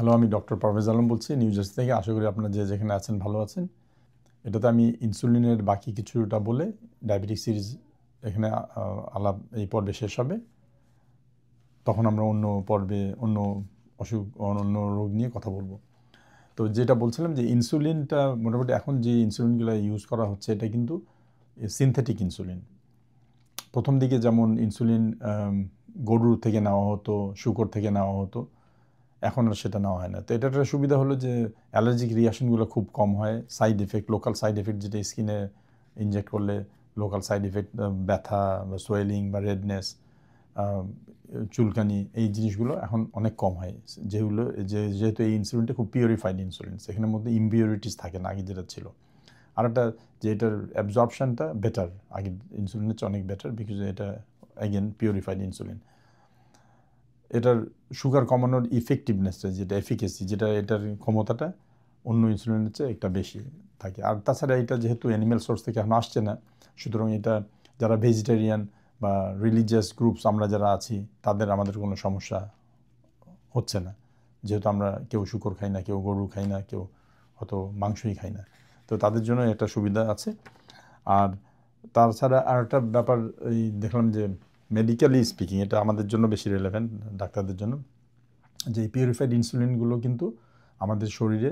Hello, আমি doctor Parvez Alam বলছি new jersey থেকে। আশা করি আপনারা যে যেখানে আছেন ভালো আছেন। এটাতে আমি ইনসুলিনের বাকি কিছুটা বলে ডায়াবেটিক সিরিজ এখানে আলাপ এই পর্বে শেষ হবে। তখন আমরা অন্য পর্বে অন্য অসুখ অন্য রোগ নিয়ে কথা বলবো। তো যেটা বলছিলাম যে ইনসুলিনটা মোটামুটি এখন যে ইনসুলিনগুলো ইউজ করা হচ্ছে এটা কিন্তু সিনথেটিক ইনসুলিন। প্রথম দিকে যেমন ইনসুলিন গরুর থেকে নেওয়া হতো, শূকর থেকে নেওয়া হতো, এখন আর সেটা নেওয়া হয় না। তো এটার একটা সুবিধা হলো যে অ্যালার্জিক রিয়াকশনগুলো খুব কম হয়। Side effect, local side effect, যেটা স্কিনে ইনজেক্ট করলে লোকাল সাইড এফেক্ট, ব্যথা বা সোয়েলিং বা রেডনেস, চুলকানি, এই জিনিসগুলো এখন অনেক কম হয়। যেহেতু এই ইনসুলিনটা খুব পিউরিফাইড ইনসুলিন, সেখানের মধ্যে ইম্পিউরিটিস থাকে না আগে যেটা ছিল। আর একটা যে এটার অ্যাবজর্পশনটা বেটার, আগের ইনসুলিনের চেয়ে অনেক বেটার, বিকজ এটা অ্যাগেন পিউরিফাইড ইনসুলিন। এটার সুগার কমানোর ইফেক্টিভনেসটা, যেটা এফিকেসি, যেটা এটার ক্ষমতাটা অন্য ইনসুলিনের চেয়ে একটা বেশি থাকে। আর তাছাড়া এটা যেহেতু অ্যানিম্যাল সোর্স থেকে এখন আসছে না, সুতরাং এটা যারা ভেজিটেরিয়ান বা রিলিজিয়াস গ্রুপস আমরা যারা আছি আমাদের কোনো সমস্যা হচ্ছে না, যেহেতু আমরা কেউ শূকর খাই না, কেউ গরু খাই না, কেউ হয়তো মাংসই খাই না। তো তাদের জন্য একটা সুবিধা আছে। আর তাছাড়া আর একটা ব্যাপার এই দেখলাম যে মেডিকেলি স্পিকিং এটা আমাদের জন্য বেশি রেলেভেন্ট, ডাক্তারদের জন্য, যে এই পিউরিফাইড ইনসুলিনগুলো কিন্তু আমাদের শরীরে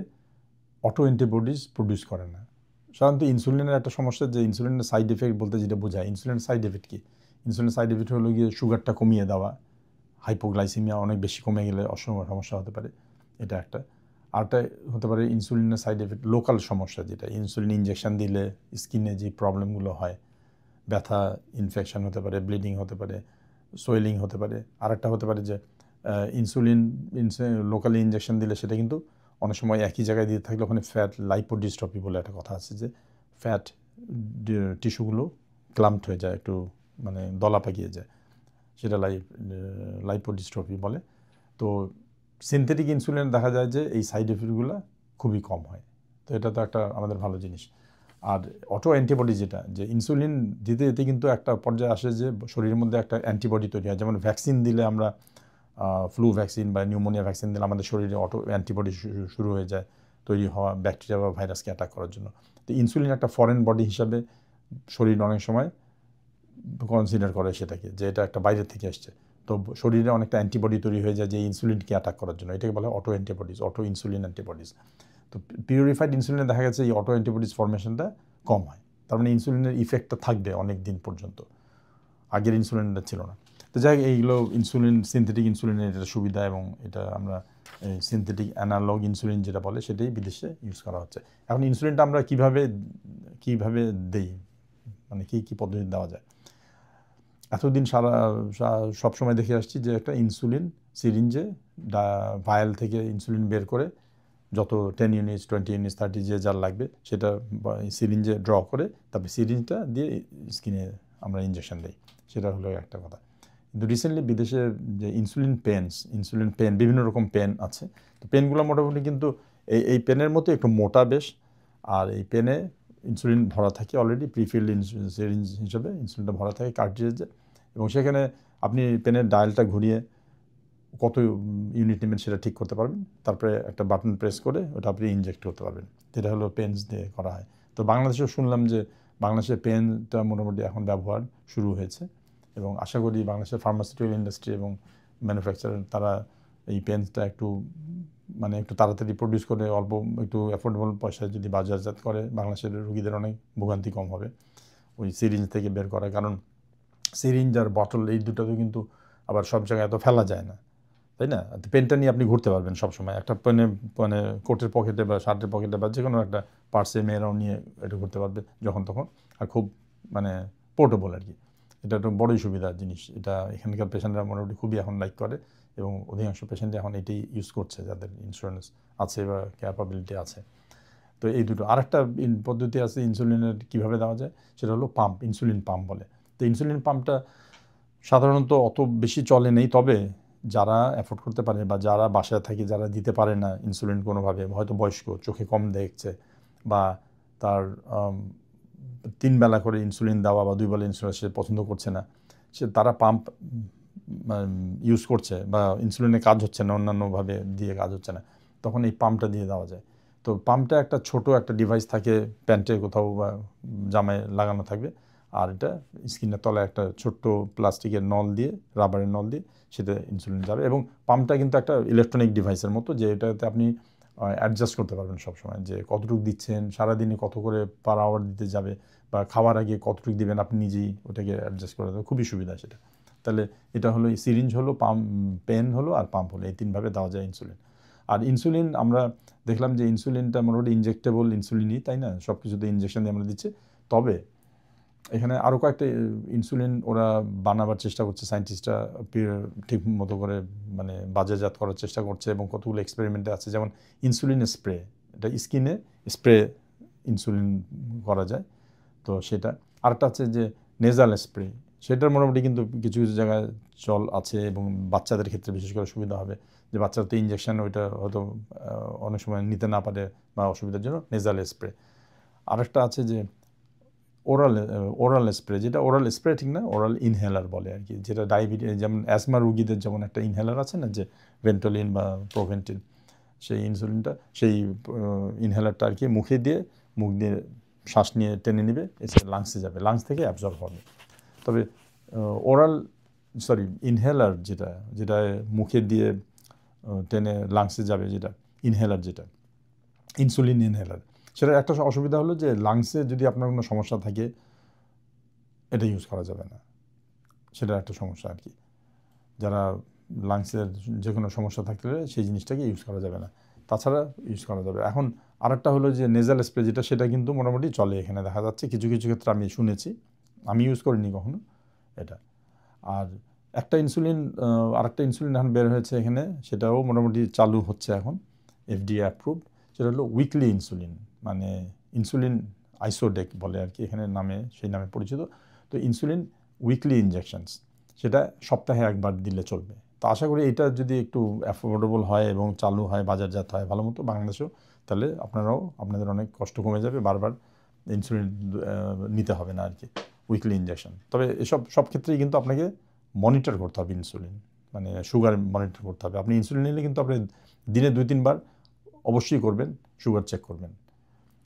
অটো অ্যান্টিবডিজ প্রডিউস করে না। সাধারণত ইনসুলিনের একটা সমস্যা, যে ইনসুলিনের সাইড এফেক্ট বলতে যেটা বোঝায়, ইনসুলিনের সাইড এফেক্ট কী? ইনসুলিনের সাইড এফেক্ট হলো গিয়ে সুগারটা কমিয়ে দেওয়া, হাইপোগ্লাইসিমিয়া অনেক বেশি কমে গেলে সমস্যা হতে পারে, এটা একটা। আরটা হতে পারে ইনসুলিনের সাইড এফেক্ট লোকাল সমস্যা, যেটা ইনসুলিন ইনজেকশন দিলে স্কিনে যে প্রবলেমগুলো হয়, ব্যথা, ইনফেকশন হতে পারে, ব্লিডিং হতে পারে, সোয়েলিং হতে পারে। আরেকটা হতে পারে যে ইনসুলিন লোকালি ইনজেকশন দিলে সেটা কিন্তু অনেক সময় একই জায়গায় দিয়ে থাকলে ওখানে ফ্যাট লাইপোডিস্ট্রফি বলে একটা কথা আছে, যে ফ্যাট টিস্যুগুলো ক্লাম্পড হয়ে যায়, একটু মানে দলা পাকিয়ে যায়, সেটা লাইপোডিস্ট্রফি বলে। তো সিনথেটিক ইনসুলিন দেখা যায় যে এই সাইড এফেক্টগুলো খুবই কম হয়। তো এটা তো একটা আমাদের ভালো জিনিস। আর অটো অ্যান্টিবডি, যেটা যে ইনসুলিন দিতে দিতে কিন্তু একটা পর্যায়ে আসে যে শরীরের মধ্যে একটা অ্যান্টিবডি তৈরি হয়। যেমন ভ্যাকসিন দিলে আমরা ফ্লু ভ্যাকসিন বা নিউমোনিয়া ভ্যাকসিন দিলে আমাদের শরীরে অটো অ্যান্টিবডি শুরু হয়ে যায় তৈরি হওয়া ব্যাকটেরিয়া বা ভাইরাসকে অ্যাটাক করার জন্য। তো ইনসুলিন একটা ফরেন বডি হিসাবে শরীর অনেক সময় কনসিডার করে সেটাকে, যে এটা একটা বাইরে থেকে আসছে। তো শরীরে অনেকটা অ্যান্টিবডি তৈরি হয়ে যায় যে ইনসুলিনকে অ্যাটাক করার জন্য, এটাকে বলা হয় auto antibodies, auto insulin antibodies. তো পিউরিফাইড ইনসুলিনে দেখা গেছে এই অটো অ্যান্টিবডিজ ফর্মেশনটা কম হয়। তার মানে ইনসুলিনের ইফেক্টটা থাকবে অনেক দিন পর্যন্ত, আগের ইনসুলিনটা ছিল না। তো যাই হোক, এইগুলো ইনসুলিন, সিনথেটিক ইনসুলিনের এটা সুবিধা, এবং এটা আমরা সিনথেটিক অ্যানালগ ইনসুলিন যেটা বলে সেটাই বিদেশে ইউজ করা হচ্ছে। এখন ইনসুলিনটা আমরা কীভাবে দেই, মানে কী পদ্ধতি দেওয়া যায়। এতদিন সবসময় দেখে আসছি যে একটা ইনসুলিন সিরিঞ্জে ভায়াল থেকে ইনসুলিন বের করে যত 10 ইউনিটস 20 ইউনিটস 30 যে যার লাগবে সেটা সিরিঞ্জে ড্র করে তারপরে সিরিঞ্জটা দিয়ে স্কিনে আমরা ইনজেকশন দিই, সেটা হলো একটা কথা। কিন্তু রিসেন্টলি বিদেশে যে ইনসুলিন পেন, বিভিন্ন রকম পেন আছে। তো পেনগুলো মোটামুটি কিন্তু এই পেনের মতো একটু মোটা বেশ, আর এই পেনে ইনসুলিন ভরা থাকে অলরেডি, প্রিফিল্ড সিরিঞ্জ হিসেবে ইনসুলিনটা ভরা থাকে কার্ট্রিজে, এবং সেখানে আপনি পেনের ডায়ালটা ঘুরিয়ে কত ইউনিট নেবেন সেটা ঠিক করতে পারবেন, তারপরে একটা বাটন প্রেস করে ওটা আপনি ইনজেক্ট করতে পারবেন। যেটা হলো পেনস দিয়ে করা হয়। তো বাংলাদেশেও শুনলাম যে বাংলাদেশে পেনটা মোটামুটি এখন ব্যবহার শুরু হয়েছে, এবং আশা করি বাংলাদেশের ফার্মাসিউটিক্যাল ইন্ডাস্ট্রি এবং ম্যানুফ্যাকচারার তারা এই পেনসটা একটু তাড়াতাড়ি প্রডিউস করে অল্প একটু অ্যাফোর্ডেবল পয়সায় যদি বাজারজাত করে, বাংলাদেশের রোগীদের অনেক ভোগান্তি কম হবে ওই সিরিঞ্জ থেকে বের করা। কারণ সিরিঞ্জ আর বটল এই দুটো কিন্তু আবার সব জায়গায় এত ফেলা যায় না, তাই না? পেনটা নিয়ে আপনি ঘুরতে পারবেন সবসময়, একটা মানে কোটের পকেটে বা শার্টের পকেটে বা যে কোনো একটা পার্সে মেয়েরাও নিয়ে এটা ঘুরতে পারবে যখন তখন, আর খুব মানে পোর্টেবল আর কি। এটা একটা বড়ই সুবিধার জিনিস। এটা এখানকার পেশেন্টরা মোটামুটি খুবই এখন লাইক করে, এবং অধিকাংশ পেশেন্ট এখন এটাই ইউজ করছে যাদের ইন্স্যুরেন্স আছে বা ক্যাপাবিলিটি আছে। তো এই দুটো। আরেকটা পদ্ধতি আছে ইনসুলিনের কীভাবে দেওয়া যায়, সেটা হলো পাম্প, ইনসুলিন পাম্প বলে। তো ইনসুলিন পাম্পটা সাধারণত অত বেশি চলে নেই, তবে যারা অ্যাফোর্ড করতে পারে বা যারা বাসায় থাকে, যারা দিতে পারে না ইনসুলিন কোনোভাবে, হয়তো বয়স্ক, চোখে কম দেখছে, বা তার 3 বেলা করে ইনসুলিন দেওয়া বা 2 বেলা ইনসুলিন সে পছন্দ করছে না, তারা পাম্প ইউজ করছে, বা ইনসুলিনের কাজ হচ্ছে না, অন্যান্যভাবে দিয়ে কাজ হচ্ছে না, তখন এই পাম্পটা দিয়ে দেওয়া যায়। তো পাম্পটা একটা ছোট একটা ডিভাইস থাকে, প্যান্টে কোথাও বা জামায় লাগানো থাকবে, আর এটা স্কিনের তলায় একটা ছোট্ট প্লাস্টিকের নল দিয়ে, রাবারের নল দিয়ে সেটা ইনসুলিন যাবে। এবং পাম্পটা কিন্তু একটা ইলেকট্রনিক ডিভাইসের মতো, যে এটাতে আপনি অ্যাডজাস্ট করতে পারবেন সবসময়, যে কতটুকু দিচ্ছেন, সারাদিনে কত করে পার আওয়ার দিতে যাবে, বা খাওয়ার আগে কতটুকু দিবেন আপনি নিজেই ওটাকে অ্যাডজাস্ট করে দেবেন, খুবই সুবিধা সেটা। তাহলে এটা হলো সিরিঞ্জ হলো, পাম্প পেন হলো, আর পাম্প হলো, এই তিনভাবে দেওয়া যায় ইনসুলিন। আর ইনসুলিন আমরা দেখলাম যে ইনসুলিনটা মোটামুটি ইনজেক্টেবল ইনসুলিনই, তাই না, সব কিছুতে ইনজেকশন দিয়ে আমরা দিচ্ছি। তবে এখানে আরও কয়েকটা ইনসুলিন ওরা বানাবার চেষ্টা করছে, সায়েন্টিস্টরা ঠিক মতো করে মানে বাজারজাত করার চেষ্টা করছে, এবং কতগুলো এক্সপেরিমেন্টে আছে। যেমন ইনসুলিন স্প্রে, এটা স্কিনে স্প্রে ইনসুলিন করা যায়, তো সেটা। আরেকটা আছে যে নেজাল স্প্রে, সেটার মোটামুটি কিন্তু কিছু কিছু জায়গায় চল আছে, এবং বাচ্চাদের ক্ষেত্রে বিশেষ করে সুবিধা হবে, যে বাচ্চারা তো ইঞ্জেকশন ওইটা হয়তো অনেক সময় নিতে না পারে বা অসুবিধার জন্য নেজাল স্প্রে। আরেকটা আছে যে ওরাল স্প্রে, যেটা ওরাল স্প্রে ঠিক না, ওরাল ইনহেলার বলে আর কি, যেটা ডায়াবেটিস, যেমন অ্যাজমা রুগীদের যেমন একটা ইনহেলার আছে না, যে ভেন্টোলিন বা প্রোভেন্টিন, সেই ইনসুলিনটা, সেই ইনহেলারটা আর কি মুখ দিয়ে শ্বাস নিয়ে টেনে নেবে, এসে লাংসে যাবে, লাংস থেকে অ্যাবজর্ব হবে। তবে ইনহেলার যেটা মুখে দিয়ে টেনে লাংসে যাবে, যেটা ইনহেলার, যেটা ইনসুলিন ইনহেলার, সেটার একটা অসুবিধা হলো যে লাংসে যদি আপনার কোনো সমস্যা থাকে এটা ইউজ করা যাবে না, সেটার একটা সমস্যা আর কি। যারা লাংসের যে কোনো সমস্যা থাকলে সেই জিনিসটাকে ইউজ করা যাবে না, তাছাড়া ইউজ করা যাবে। এখন আরেকটা হলো যে নেজাল স্প্রে, যেটা সেটা কিন্তু মোটামুটি চলে, এখানে দেখা যাচ্ছে কিছু কিছু ক্ষেত্রে আমি শুনেছি, আমি ইউজ করিনি কখনো এটা। আর আরেকটা ইনসুলিন এখন বের হয়েছে এখানে, সেটাও মোটামুটি চালু হচ্ছে এখন, FDA অ্যাপ্রুভড, সেটা হলো উইকলি ইনসুলিন, মানে ইনসুলিন আইসোডেক বলে আর কি, এখানে সেই নামে পরিচিত। তো ইনসুলিন উইকলি ইনজেকশনস, সেটা সপ্তাহে একবার দিলে চলবে। তো আশা করি এটা যদি একটু অ্যাফোর্ডেবল হয় এবং চালু হয়, বাজারজাত হয় ভালো মতো বাংলাদেশেও, তাহলে আপনাদের অনেক কষ্ট কমে যাবে, বারবার ইনসুলিন নিতে হবে না আর কি, উইকলি ইনজেকশন। তবে সব ক্ষেত্রেই কিন্তু আপনাকে মনিটর করতে হবে ইনসুলিন, মানে সুগার মনিটর করতে হবে। আপনি ইনসুলিন নিলে কিন্তু আপনি দিনে 2-3 বার অবশ্যই করবেন, সুগার চেক করবেন।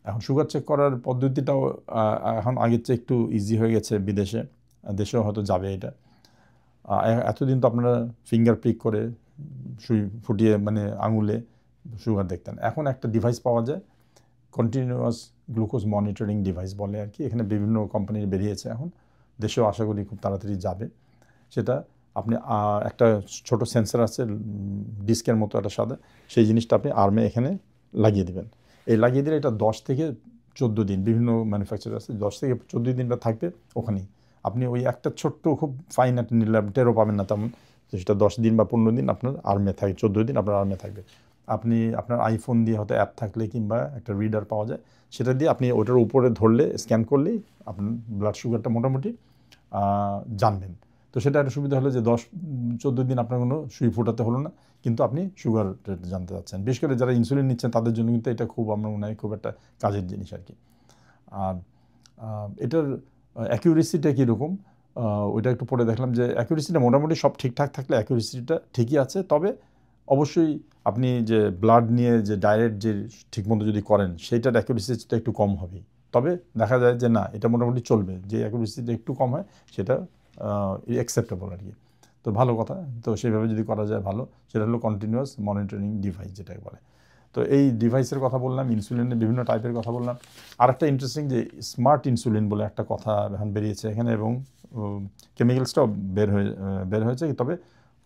এখন সুগার চেক করার পদ্ধতিটাও এখন আগের চেয়ে একটু ইজি হয়ে গেছে বিদেশে, দেশেও হয়তো যাবে এটা। এতদিন তো আপনারা ফিঙ্গার প্রিক করে সুই ফুটিয়ে মানে আঙুলে সুগার দেখতেন, এখন একটা ডিভাইস পাওয়া যায়, কন্টিনিউয়াস গ্লুকোজ মনিটরিং ডিভাইস বলে আর কি, এখানে বিভিন্ন কোম্পানির বেরিয়েছে, এখন দেশেও আশা করি খুব তাড়াতাড়ি যাবে। সেটা আপনি একটা ছোট সেন্সর আছে ডিস্কের মতো একটা সাদা, সেই জিনিসটা আপনি আর্মে এখানে লাগিয়ে দেবেন। এই লাগিয়ে দিলে এটা 10 থেকে 14 দিন, বিভিন্ন ম্যানুফ্যাকচার আছে, 10 থেকে 14 দিনটা থাকবে ওখানেই। আপনি ওই একটা ছোট্ট খুব ফাইন একটা নিলে টেরও পাবেন না তেমন, সেটা 10 দিন বা 15 দিন আপনার আর্মে থাকে, 14 দিন আপনার আর্মে থাকবে। আপনি আপনার আইফোন দিয়ে হয়তো অ্যাপ থাকলে কিংবা একটা রিডার পাওয়া যায়, সেটা দিয়ে আপনি ওটার উপরে ধরলে, স্ক্যান করলেই আপনার ব্লাড সুগারটা মোটামুটি জানবেন। তো সেটা একটা সুবিধা হলো যে 10-14 দিন আপনার কোনো সুই ফোটাতে হলো না, কিন্তু আপনি সুগার জানতে চাচ্ছেন। বিশেষ করে যারা ইনসুলিন নিচ্ছেন তাদের জন্য কিন্তু এটা খুব, আমার মনে হয় খুব একটা কাজের জিনিস আর কি। আর এটার অ্যাকিউরেসিটা কীরকম ওইটা একটু পরে দেখলাম, যে অ্যাকিউরেসিটা মোটামুটি সব ঠিকঠাক থাকলে অ্যাকিউরেসিটা ঠিকই আছে। তবে অবশ্যই আপনি যে ব্লাড নিয়ে যে ডাইরেক্ট যে ঠিকমতো যদি করেন, সেইটার অ্যাকিউরেসিটা একটু কম হবে। তবে দেখা যায় যে না, এটা মোটামুটি চলবে, যে অ্যাকিউরেসিটা একটু কম হয় সেটা অ্যাকসেপ্টেবল আর কি। তো ভালো কথা, তো সেইভাবে যদি করা যায় ভালো। সেটা হলো কন্টিনিউয়াস মনিটরিং ডিভাইস যেটাকে বলে। তো এই ডিভাইসের কথা বললাম, ইনসুলিনের বিভিন্ন টাইপের কথা বললাম। আর একটা ইন্টারেস্টিং যে স্মার্ট ইনসুলিন বলে একটা কথা এখন বেরিয়েছে এখানে, এবং কেমিক্যালসটাও বের হয়েছে, তবে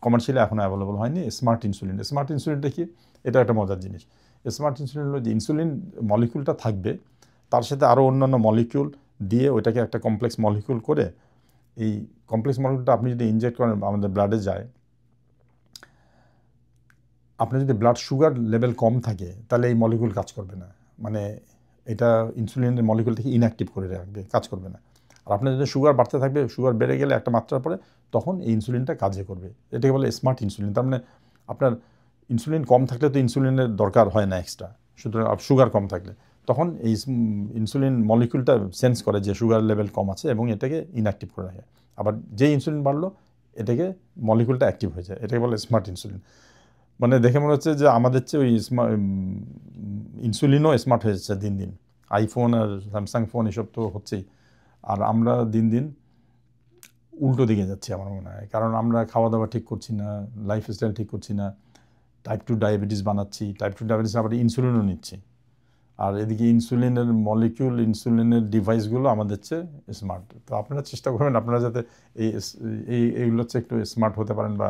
কমার্শিয়ালি এখনও অ্যাভেলেবল হয়নি। স্মার্ট ইনসুলিনটা কি, এটা একটা মজার জিনিস। স্মার্ট ইনসুলিন হলো যে ইনসুলিন মলিকিউলটা থাকবে, তার সাথে আরও অন্যান্য মলিকিউল দিয়ে ওইটাকে একটা কমপ্লেক্স মলিকিউল করে, এই কমপ্লেক্স মলিকিউলটা আপনি যদি ইনজেক্ট করেন আমাদের ব্লাডে যায়, আপনার যদি ব্লাড সুগার লেভেল কম থাকে তাহলে এই মলিকিউল কাজ করবে না, মানে এটা ইনসুলিনের মলিকিউলটাকে ইনঅ্যাক্টিভ করে রাখবে, কাজ করবে না। আর আপনার যদি সুগার বাড়তে থাকবে, সুগার বেড়ে গেলে একটা মাত্রার পরে তখন এই ইনসুলিনটা কাজে করবে, এটাকে বলে স্মার্ট ইনসুলিন। তার মানে আপনার ইনসুলিন কম থাকলে তো ইনসুলিনের দরকার হয় না এক্সট্রা, সুতরাং সুগার কম থাকলে তখন এই ইনসুলিন মলিকিউলটা সেন্স করে যে সুগার লেভেল কম আছে এবং এটাকে ইনঅ্যাক্টিভ করে রাখে। আবার যে ইনসুলিন বাড়লো এটাকে মলিকিউলটা অ্যাক্টিভ হয়ে যায়, এটাকে বলে স্মার্ট ইনসুলিন। মানে দেখে মনে হচ্ছে যে আমাদের চেয়ে ওই ইনসুলিনও স্মার্ট হয়ে যাচ্ছে দিন দিন। আইফোন আর স্যামসাং ফোন এসব তো হচ্ছেই, আর আমরা দিন দিন উল্টো দিকে যাচ্ছি আমার মনে হয়। কারণ আমরা খাওয়া দাওয়া ঠিক করছি না, লাইফস্টাইল ঠিক করছি না, টাইপ 2 ডায়াবেটিস বানাচ্ছি, টাইপ 2 ডায়াবেটিস আবার ইনসুলিনও নিচ্ছি। আর এদিকে ইনসুলিনের মলিকিউল, ইনসুলিনের ডিভাইসগুলো আমাদের চেয়ে স্মার্ট। তো আপনারা চেষ্টা করবেন আপনারা যাতে এইগুলো হচ্ছে একটু স্মার্ট হতে পারেন বা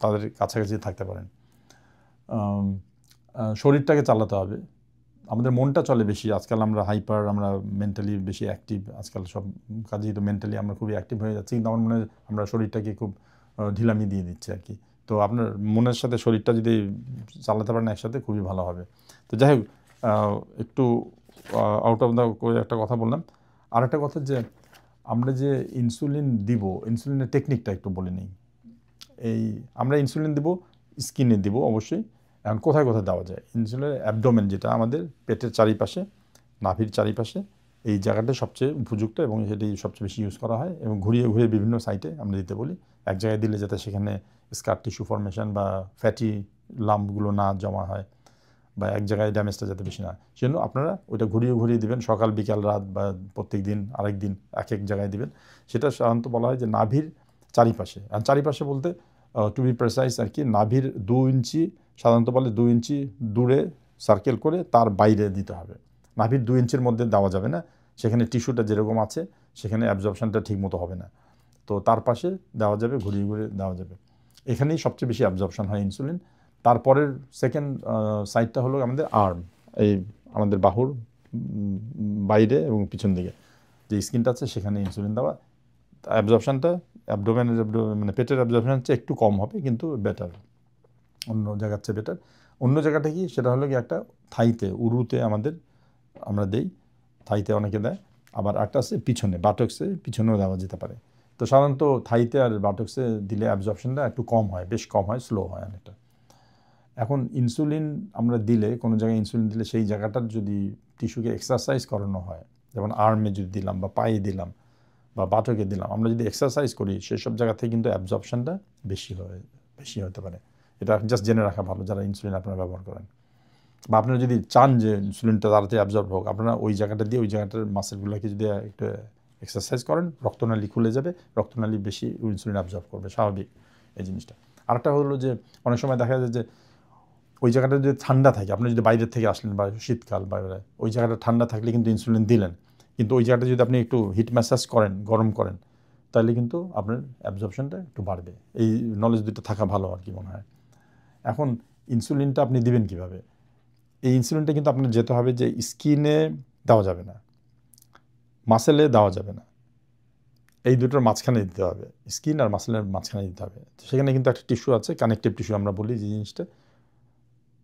তাদের কাছাকাছি থাকতে পারেন। শরীরটাকে চালাতে হবে, আমাদের মনটা চলে বেশি আজকাল, আমরা হাইপার, আমরা মেন্টালি বেশি অ্যাক্টিভ আজকাল, সব কাজেই তো মেন্টালি আমরা খুবই অ্যাক্টিভ হয়ে যাচ্ছি, কিন্তু আমার মনে হয় আমরা শরীরটাকে খুব ঢিলামি দিয়ে দিচ্ছি আর কি। তো আপনার মনের সাথে শরীরটা যদি চালাতে পারেন একসাথে খুবই ভালো হবে। তো যাই হোক, একটু আউট অফ দ্য একটা কথা বললাম। আর একটা কথা যে আমরা যে ইনসুলিন দিব, ইনসুলিনের টেকনিকটা একটু বলে নিই। এই আমরা ইনসুলিন দিব, স্কিনে দিব অবশ্যই। এখন কোথায় কোথায় দেওয়া যায় ইনসুলিনের? অ্যাবডোমেন, যেটা আমাদের পেটের চারিপাশে, নাভির চারিপাশে, এই জায়গাটা সবচেয়ে উপযুক্ত এবং সেটাই সবচেয়ে বেশি ইউজ করা হয়। এবং ঘুরিয়ে ঘুরিয়ে বিভিন্ন সাইটে আমরা দিতে বলি। এক জায়গায় দিলে যাতে সেখানে স্কার টিস্যু ফর্মেশন বা ফ্যাটি লাম্পগুলো না জমা হয়, বা এক জায়গায় ড্যামেজটা যাতে বেশি না, সেজন্য আপনারা ওইটা ঘুরিয়ে ঘুরিয়ে দিবেন, সকাল বিকাল রাত বা প্রত্যেক দিন আরেক দিন এক এক জায়গায় দিবেন। সেটা সাধারণত বলা হয় যে নাভির চারিপাশে। আর চারিপাশে বলতে টু বি প্রেসাইজ আর কি, নাভির 2 ইঞ্চি, সাধারণত বলে 2 ইঞ্চি দূরে সার্কেল করে তার বাইরে দিতে হবে। নাভির 2 ইঞ্চির মধ্যে দেওয়া যাবে না, সেখানে টিস্যুটা যেরকম আছে সেখানে অ্যাবজর্পশনটা ঠিক মতো হবে না। তো তার পাশে দেওয়া যাবে, ঘুরিয়ে ঘুরিয়ে দেওয়া যাবে। এখানেই সবচেয়ে বেশি অ্যাবজর্পশন হয় ইনসুলিন। তারপরের সেকেন্ড সাইডটা হলো আমাদের আর্ম, এই আমাদের বাহুর বাইরে এবং পিছন দিকে যে স্কিনটা আছে সেখানে ইনসুলিন দেওয়া। অ্যাবজর্পশনটা অ্যাবডোমেনের মানে পেটের অ্যাবজর্পশন হচ্ছে একটু কম হবে, কিন্তু বেটার, অন্য জায়গার চেয়ে বেটার। অন্য জায়গাটা কি, সেটা হলো কি একটা থাইতে, উরুতে আমরা দেই, থাইতে অনেকে দেয়। আবার একটা আছে পিছনে, বাটক্সে পিছনেও দেওয়া যেতে পারে। তো সাধারণত থাইতে আর বাটক্সে দিলে অ্যাবজর্পশনটা একটু কম হয়, বেশ কম হয়, স্লো হয় অনেকটা। এখন ইনসুলিন আমরা দিলে, কোনো জায়গায় ইনসুলিন দিলে সেই জায়গাটার যদি টিস্যুকে এক্সারসাইজ করানো হয়, যেমন আর্মে যদি দিলাম বা পায়ে দিলাম বা বাটকে দিলাম, আমরা যদি এক্সারসাইজ করি সেসব জায়গা থেকে কিন্তু অ্যাবজর্পশনটা বেশি হতে পারে। এটা জাস্ট জেনে রাখা ভালো যারা ইনসুলিন আপনারা ব্যবহার করেন। বা আপনারা যদি চান যে ইনসুলিনটা তাড়াতাড়ি অ্যাবজর্ব হোক, আপনারা ওই জায়গাটা দিয়ে ওই জায়গাটার মাসেলগুলোকে যদি একটু এক্সারসাইজ করেন, রক্তনালী খুলে যাবে, রক্তনালী বেশি ইনসুলিন অ্যাবজর্ব করবে, স্বাভাবিক এই জিনিসটা। আরেকটা হলো যে অনেক সময় দেখা যায় যে ওই জায়গাটা যদি ঠান্ডা থাকে, আপনি যদি বাইরের থেকে আসলেন বা শীতকাল বা ওই জায়গাটা ঠান্ডা থাকলে কিন্তু ইনসুলিন দিলেন, কিন্তু ওই জায়গাটা যদি আপনি একটু হিট ম্যাসাজ করেন, গরম করেন, তাহলে কিন্তু আপনার অ্যাবজর্পশনটা একটু বাড়বে। এই নলেজ দুটো থাকা ভালো আর কি মনে হয়। এখন ইনসুলিনটা আপনি দিবেন কিভাবে? এই ইনসুলিনটা কিন্তু আপনার যেতে হবে যে স্কিনে দেওয়া যাবে না, মাসেলে দেওয়া যাবে না, এই দুটোর মাঝখানে দিতে হবে, স্কিন আর মাসেলের মাঝখানে দিতে হবে। সেখানে কিন্তু একটা টিস্যু আছে, কানেকটিভ টিস্যু আমরা বলি যে জিনিসটা,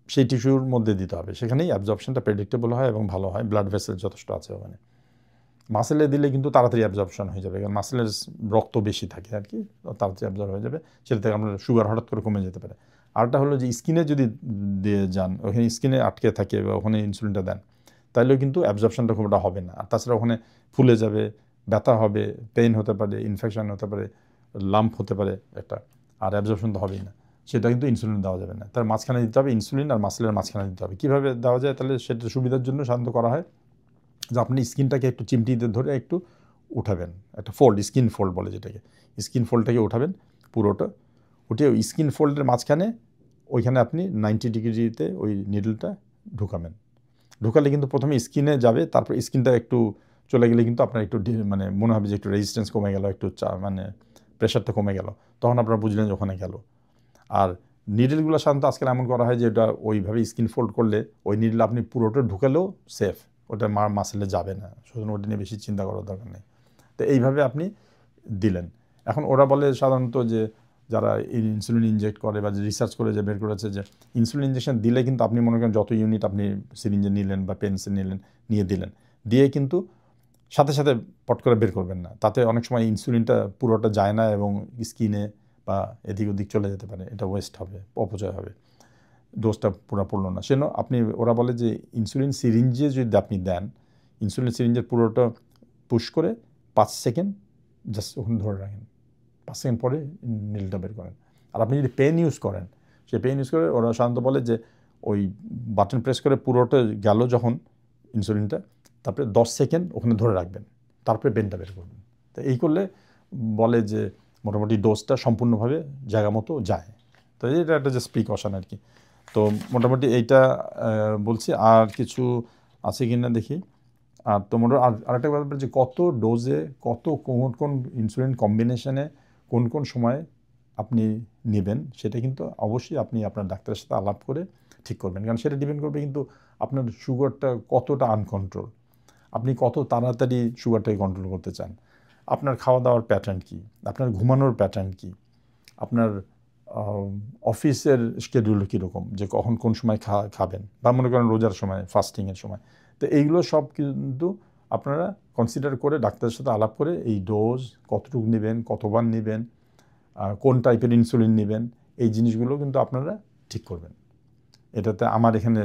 সেই টিস্যুর মধ্যে দিতে হবে। সেখানেই অ্যাবজর্পশনটা প্রেডিক্টেবল হয় এবং ভালো হয়, ব্লাড ভেসেল যথেষ্ট আছে ওখানে। মাসেলে দিলে কিন্তু তাড়াতাড়ি অ্যাবজর্পশন হয়ে যাবে, কারণ মাসেলের রক্ত বেশি থাকে আর কি, তাড়াতাড়ি অ্যাবজর্ব হয়ে যাবে। সেটা থেকে আপনার সুগার হঠাৎ করে কমে যেতে পারে। আরটা হলো যে স্কিনে যদি দিয়ে যান, ওখানে স্কিনে আটকে থাকে বা ওখানে ইনসুলিনটা দেন, তাহলেও কিন্তু অ্যাবজর্পশনটা খুব একটা হবে না। আর তাছাড়া ওখানে ফুলে যাবে, ব্যথা হবে, পেইন হতে পারে, ইনফেকশন হতে পারে, লাম্প হতে পারে একটা, আর অ্যাবজর্পশন তো হবেই না। সেটা কিন্তু ইনসুলিন দেওয়া যাবে না, তার মাঝখানে দিতে হবে, ইনসুলিন আর মাসেলের মাঝখানে দিতে হবে। কীভাবে দেওয়া যায়? তাহলে সেটা সুবিধার জন্য সাধারণত করা হয় যে আপনি স্কিনটাকে একটু চিমটিতে ধরে একটু উঠাবেন, একটা ফোল্ড, স্কিন ফোল্ড বলে যেটাকে, স্কিন ফোল্ডটাকে উঠাবেন পুরোটা, উঠিয়ে ওই স্কিন ফোল্ডের মাঝখানে ওইখানে আপনি 90 ডিগ্রিতে ওই নিডলটা ঢুকাবেন। ঢুকালে কিন্তু প্রথমে স্কিনে যাবে, তারপর স্কিনটা একটু চলে গেলে কিন্তু আপনার একটু মানে মনে হবে যে একটু রেজিস্ট্যান্স কমে গেল, একটু মানে প্রেশারটা কমে গেল, তখন আপনারা বুঝলেন যে ওখানে গেল। আর নিডলগুলো সাধারণত আজকাল এমন করা হয় যে ওটা ওইভাবে স্কিন ফোল্ড করলে ওই নিডল আপনি পুরোটা ঢুকালেও সেফ, ওটা মাসেলে যাবে না, সুতরাং ওটা নিয়ে বেশি চিন্তা করার দরকার নেই। তো এইভাবে আপনি দিলেন। এখন ওরা বলে সাধারণত যে যারা ইনসুলিন ইনজেক্ট করে বা রিসার্চ করে যে বের করেছে যে ইনসুলিন ইনজেকশন দিলে কিন্তু আপনি মনে করেন যত ইউনিট আপনি সিরিঞ্জে নিলেন বা পেন্সে নিলেন, নিয়ে দিলেন, দিয়ে কিন্তু সাথে সাথে পট করে বের করবেন না, তাতে অনেক সময় ইনসুলিনটা পুরোটা যায় না এবং স্কিনে বা এদিক ওদিক চলে যেতে পারে, এটা ওয়েস্ট হবে, অপচয় হবে, ডোজটা পুরো পড়লো না। সেজন্য আপনি, ওরা বলে যে ইনসুলিন সিরিঞ্জে যদি আপনি দেন, ইনসুলিন সিরিঞ্জের পুরোটা পুশ করে 5 সেকেন্ড জাস্ট ওখানে ধরে রাখেন, 5 সেকেন্ড পরে নীলটা বের করেন। আর আপনি যদি পেন ইউজ করেন, সে পেন ইউজ করে ওরা সাধারণত বলে যে ওই বাটন প্রেস করে পুরোটা গেল যখন ইনসুলিনটা, তারপরে 10 সেকেন্ড ওখানে ধরে রাখবেন, তারপরে পেনটা বের করবেন। তো এই করলে বলে যে মোটামুটি ডোজটা সম্পূর্ণভাবে জায়গা মতো যায়। তো এটা একটা জাস্ট প্রিকশন আর কি। তো মোটামুটি এইটা বলছি, আর কিছু আছে কি না দেখি। আর তোমার আরেকটা ব্যাপার যে কত ডোজে কত কোন ইনসুলিন কম্বিনেশনে কোন কোন সময় আপনি নেবেন, সেটা কিন্তু অবশ্যই আপনি আপনার ডাক্তারের সাথে আলাপ করে ঠিক করবেন, কারণ সেটা ডিপেন্ড করবে কিন্তু আপনার সুগারটা কতটা আনকন্ট্রোল, আপনি কত তাড়াতাড়ি সুগারটাকে কন্ট্রোল করতে চান, আপনার খাওয়া দাওয়ার প্যাটার্ন কী, আপনার ঘুমানোর প্যাটার্ন কী, আপনার অফিসের শিডিউল কীরকম, যে কখন কোন সময় খাবেন, বা মনে করেন রোজার সময়, ফাস্টিংয়ের সময়। তো এইগুলো সব কিন্তু আপনারা কনসিডার করে ডাক্তারের সাথে আলাপ করে এই ডোজ কতটুকু নেবেন, কতবার নেবেন, কোন টাইপের ইনসুলিন নেবেন, এই জিনিসগুলো কিন্তু আপনারা ঠিক করবেন। এটাতে আমার এখানে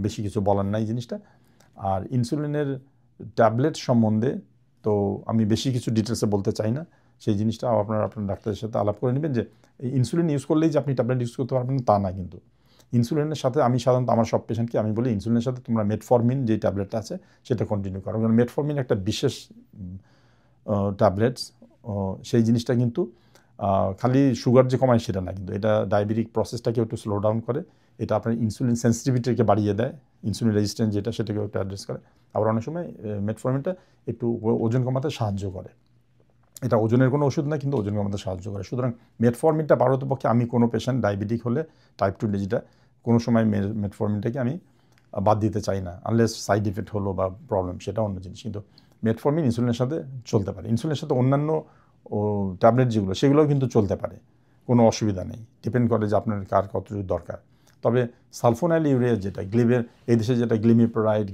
বেশি কিছু বলার নাই জিনিসটা। আর ইনসুলিনের ট্যাবলেট সম্বন্ধে তো আমি বেশি কিছু ডিটেলসে বলতে চাই না, সেই জিনিসটা আপনার ডাক্তারের সাথে আলাপ করে নেবেন। যে এই ইনসুলিন ইউজ করলেই যে আপনি ট্যাবলেট ইউজ করতে পারবেন তা না, কিন্তু ইনসুলিনের সাথে আমি সাধারণত আমার সব পেশেন্টকে আমি বলি ইনসুলিনের সাথে তোমরা মেটফরমিন যে ট্যাবলেটটা আছে সেটা কন্টিনিউ করো, কারণ মেটফরমিন একটা বিশেষ ট্যাবলেটস, সেই জিনিসটা কিন্তু খালি সুগার যে কমায় সেটা না, কিন্তু এটা ডায়াবেটিক প্রসেসটাকে একটু স্লো ডাউন করে, এটা আপনার ইনসুলিন সেন্সিটিভিটিকে বাড়িয়ে দেয়, ইনসুলিন রেজিস্ট্যান্স যেটা সেটাকে একটু অ্যাড্রেস করে। আবার অনেক সময় মেটফরমিনটা একটু ওজন কমাতে সাহায্য করে। এটা ওজনের কোনো ওষুধ না, কিন্তু ওজন কমাতে সাহায্য করে। সুতরাং মেটফরমিনটা পারতপক্ষে আমি কোনো পেশেন্ট ডায়াবেটিক হলে টাইপ 2 ডিজিটা কোনো সময় মেটফরমিনটাকে আমি বাদ দিতে চাই না, আনলেস সাইড ইফেক্ট হলো বা প্রবলেম, সেটা অন্য জিনিস। কিন্তু মেটফরমিন ইনসুলিনের সাথে চলতে পারে, ইনসুলিনের সাথে অন্যান্য ট্যাবলেট যেগুলো সেগুলোও কিন্তু চলতে পারে, কোনো অসুবিধা নেই, ডিপেন্ড করে যে আপনার কার কতটুকু দরকার। তবে সালফোনাইল ইউরিয়া যেটা এই দেশে যেটা গ্লিমিপ্রাইড,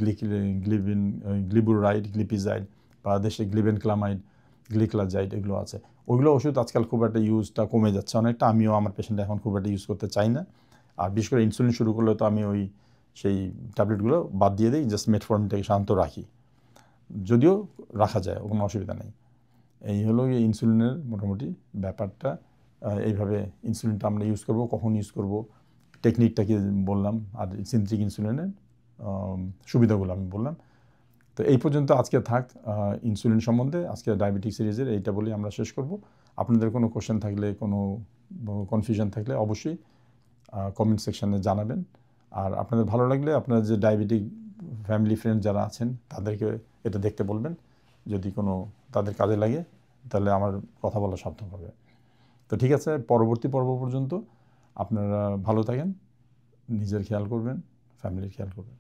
গ্লিবুরাইড, গ্লিপিজাইড, বা দেশে গ্লিবেনক্লামাইড, গ্লিক্লাজাইড এগুলো আছে, ওইগুলো ওষুধ আজকাল খুব একটা ইউজটা কমে যাচ্ছে অনেকটা। আমিও আমার পেশেন্ট এখন খুব একটা ইউজ করতে চাই না। আর বিশেষ করে ইনসুলিন শুরু করলে তো আমি সেই ট্যাবলেটগুলো বাদ দিয়ে দিই, জাস্ট মেটফরমিনটাকে শান্ত রাখি, যদিও রাখা যায়, কোনো অসুবিধা নেই। এই হলো ইনসুলিনের মোটামুটি ব্যাপারটা। এইভাবে ইনসুলিনটা আমরা ইউজ করব, কখন ইউজ করব, টেকনিকটাকে বললাম, আর সিনথেটিক ইনসুলিনের সুবিধাগুলো আমি বললাম। তো এই পর্যন্ত আজকে থাক ইনসুলিন সম্বন্ধে, আজকে ডায়াবেটিক সিরিজের এইটা বলে আমরা শেষ করব। আপনাদের কোনো কোশ্চেন থাকলে, কোনো কনফিউশন থাকলে অবশ্যই কমেন্ট সেকশানে জানাবেন। আর আপনাদের ভালো লাগলে আপনারা যে ডায়াবেটিক ফ্যামিলি ফ্রেন্ড যারা আছেন তাদেরকে এটা দেখতে বলবেন, যদি কোনো তাদের কাজে লাগে তাহলে আমার কথা বলা সার্থক হবে। তো ঠিক আছে, পরবর্তী পর্ব পর্যন্ত আপনারা ভালো থাকেন, নিজের খেয়াল করবেন, ফ্যামিলির খেয়াল করবেন।